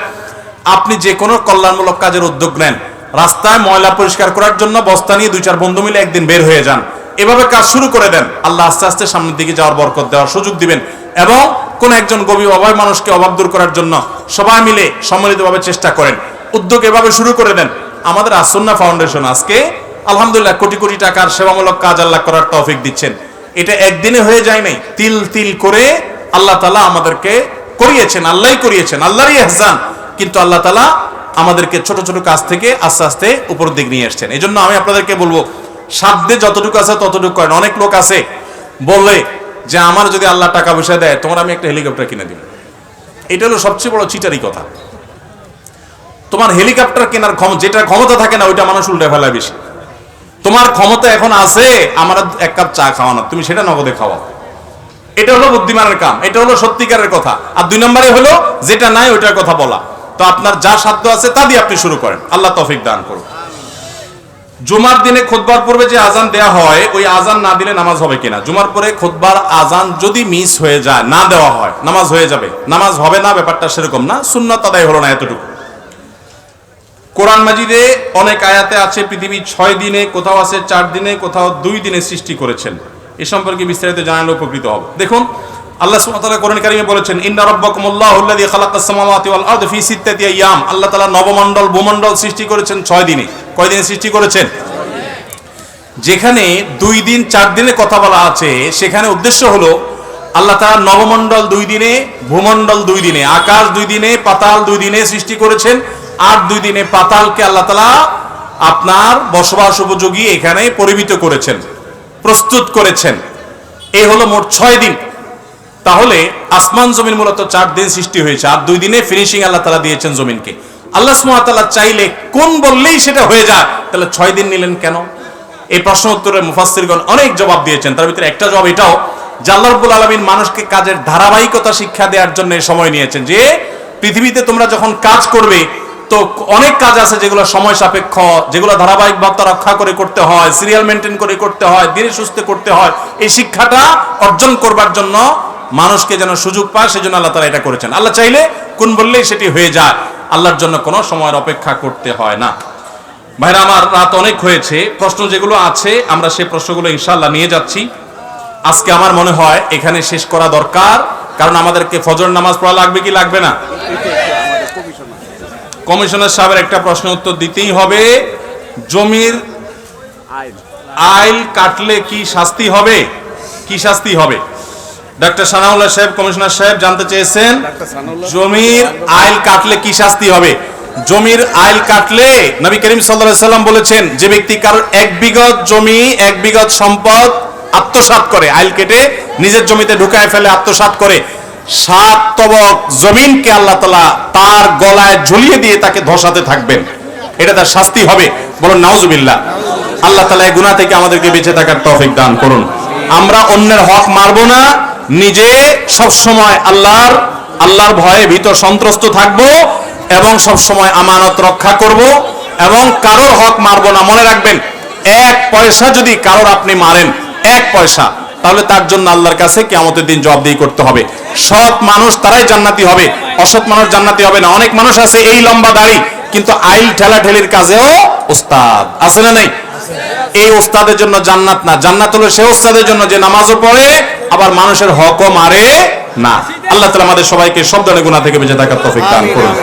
আপনি যে কোনো কল্যাণমূলক কাজের উদ্যোগ নেন। রাস্তায় ময়লা পরিষ্কার করার জন্য বস্তা নিয়ে 2-4 বন্ধু মিলে একদিন বের হয়ে যান, এভাবে কাজ শুরু করে দেন। আল্লাহ আস্তে আস্তে সামনের দিকে যাওয়ার বরকত দেওয়ার সুযোগ দিবেন। এবং কোন একজন গভীর অভাব মানুষকে অভাব দূর করার জন্য সবাই মিলে সম্মিলিতভাবে চেষ্টা করেন, উদ্যোগ এভাবে শুরু করে দেন। আমাদের আসুন্নাহ ফাউন্ডেশন আজকে আলহামদুলিল্লাহ কোটি কোটি টাকার সেবামূলক কাজ আল্লাহ করার তৌফিক দিচ্ছেন। এটা একদিনে হয়ে যায় নাই, তিল তিল করে আল্লাহ তাআলা আমাদেরকে করিয়েছেন, আল্লাহই করিয়েছেন, আল্লাহরই ইহসান। কিন্তু আল্লাহ তাআলা আমাদেরকে ছোট ছোট কাজ থেকে আস্তে আস্তে উপর দিক নিয়ে আসছেন। এই জন্য আমি আপনাদেরকে বলবো, সাধ্যে যতটুকু আছে ততটুকু করেন। অনেক লোক আছে বললে যে আমার যদি আল্লাহ টাকা পয়সা দেয় তোমার আমি একটা হেলিকপ্টার কিনে দিব। এটা হলো সবচেয়ে বড় চিটারি কথা। তোমার হেলিকপ্টার কেনার যেটা ক্ষমতা থাকে না, ওইটা মানুষ উল্টে ফেলায় বেশি। তোমার ক্ষমতা এখন আছে আমার 1 কাপ চা খাওয়ানো, তুমি সেটা নগদে খাওয়াও। এটা হলো বুদ্ধিমানের কাম, এটা হলো সত্যিকারের কথা। আর 2 নম্বরে হলো যেটা নাই ওইটার কথা বলা। তো আপনার যা সাধ্য আছে তা দিয়ে আপনি শুরু করেন, আল্লাহ তৌফিক দান করুন। জুমার দিনে খুতবার পূর্বে যে আজান দেয়া হয়, ওই আজান না দিলে নামাজ হবে কিনা? জুমার পরে খুতবার আজান যদি মিস হয়ে যায়, না দেওয়া হয়, নামাজ হয়ে যাবে, নামাজ হবে না, ব্যাপারটা সেরকম না, সুন্নাত আদায় হলো না, এতটুকু। কোরআন মাজিদে অনেক আয়াতে আছে পৃথিবী 6 দিনে, কোথাও আছে 4 দিনে, কোথাও 2 দিনে সৃষ্টি করেছেন। এ সম্পর্কে বিস্তারিত জানালে উপকৃত হবে। দেখুন আল্লাহ সুবহানাহু ওয়া তাআলা কোরআন কারীমে বলেছেন, ইন্না রাব্বাকুমুল্লাহুল্লাযী খালাকাস সামাওয়াতি ওয়াল আরদা ফি সিত্তাতি আইয়াম। আল্লাহ তাআলা নবমণ্ডল ভূমণ্ডল সৃষ্টি করেছেন 6 দিনে। কয় দিনে সৃষ্টি করেছেন? যেখানে 2 দিন 4 দিনে কথা বলা আছে, সেখানে উদ্দেশ্য হলো আল্লাহ তাআলা নবমণ্ডল 2 দিনে, ভূমণ্ডল 2 দিনে, আকাশ 2 দিনে, পাতাল 2 দিনে সৃষ্টি করেছেন। আর 2 দিনে পাতালকে আল্লাহ তাআলা আপনার বসবাস উপযোগী এখানে পরিমিত করেছেন, প্রস্তুত করেছেন। এই হলো মোট 6 দিন। তাহলে আসমান জমিন মূলত 4 দিন সৃষ্টি হয়েছে, আর 2 দিনে ফিনিশিং আল্লাহ তাআলা দিয়েছেন জমিনকে। আল্লাহ সুবহানাহু ওয়া তাআলা চাইলে কোন বললেই সেটা হয়ে যায়, তাহলে 6 দিন নিলেন কেন? এই প্রশ্ন উত্তরে মুফাসসিরগণ অনেক জবাব দিয়েছেন। তার ভিতরে একটা জবাব এটাও যে আল্লাহ রাব্বুল আলামিন মানুষকে কাজের ধারাবাহিকতা শিক্ষা দেওয়ার জন্য সময় নিয়েছেন। যে পৃথিবীতে তোমরা যখন কাজ করবে, তো অনেক কাজ আছে যেগুলো সময় সাপেক্ষ, যেগুলো ধারাবাহিকতা রক্ষা করে করতে হয়, সিরিয়াল মেনটেন করে করতে হয়, ধীরে সুস্থে করতে হয়। এই শিক্ষাটা অর্জন করবার জন্য মানুষকে যেন সুযোগ পায়, সেজন্য আল্লাহ তাআলা এটা করেছেন। আল্লাহ চাইলে কোন বললেই সেটি হয়ে যায়, আল্লাহর জন্য কোনো সময়ের অপেক্ষা করতে হয় না। ভাইরা আমার, রাত অনেক হয়েছে, প্রশ্ন যেগুলো আছে আমরা সেই প্রশ্নগুলো ইনশাআল্লাহ নিয়ে যাচ্ছি। আজকে আমার মনে হয় এখানে শেষ করা দরকার, কারণ আমাদেরকে ফজর নামাজ পড়া লাগবে কি লাগবে না? কমিশনার সাহেবের একটা প্রশ্ন উত্তর দিতেই হবে। জমির আইল কাটলে কি শাস্তি হবে? কি শাস্তি হবে? ডক্টর সানাউল্লাহ সাহেব, কমিশনার সাহেব জানতে চেয়েছেন জমির আইল কাটলে কি শাস্তি হবে। জমির আইল কাটলে নবী করিম সাল্লাল্লাহু আলাইহি সাল্লাম বলেছেন, যে ব্যক্তি কারোর 1 বিঘত জমি, 1 বিঘত সম্পদ আত্মসাৎ করে, আইল কেটে নিজের জমিতে ঢুকায় ফেলে, আত্মসাৎ করে, 7 তবক জমিনকে আল্লাহ তাআলা তার গলায় ঝুলিয়ে দিয়ে তাকে ধসাতে থাকবেন। এটা তার শাস্তি হবে। বলুন নাউজুবিল্লাহ। আল্লাহ তাআলা এই গুনাহ থেকে আমাদেরকে বেঁচে থাকার তৌফিক দান করুন। আমরা অন্যের হক মারব না, নিজে সব সময় আল্লাহর ভয়ে ভীত সন্ত্রস্ত থাকব এবং সব সময় আমানত রক্ষা করব এবং কারোর হক মারব না। মনে রাখবেন, 1 পয়সা যদি কারোর আপনি মারেন, 1 পয়সা, তাহলে তার জন্য আল্লাহর কাছে কিয়ামতের দিন জবাবদিহি করতে হবে। সৎ মানুষ তারাই জান্নাতি হবে, অসৎ মানুষ জান্নাতি হবে না। অনেক মানুষ আছে এই লম্বা দাড়ি কিন্তু আইল ঠেলাঠেলির কাজেও ওস্তাদ, আছে না নাই? এই ওস্তাদের জন্য জান্নাত না, জান্নাত হলো সে ওস্তাদের জন্য যে নামাজও পড়ে আবার মানুষের হকও মারে না। আল্লাহ তাআলা আমাদের সবাইকে সব ধরনের গুনাহ থেকে বেঁচে থাকার তৌফিক দান করুন।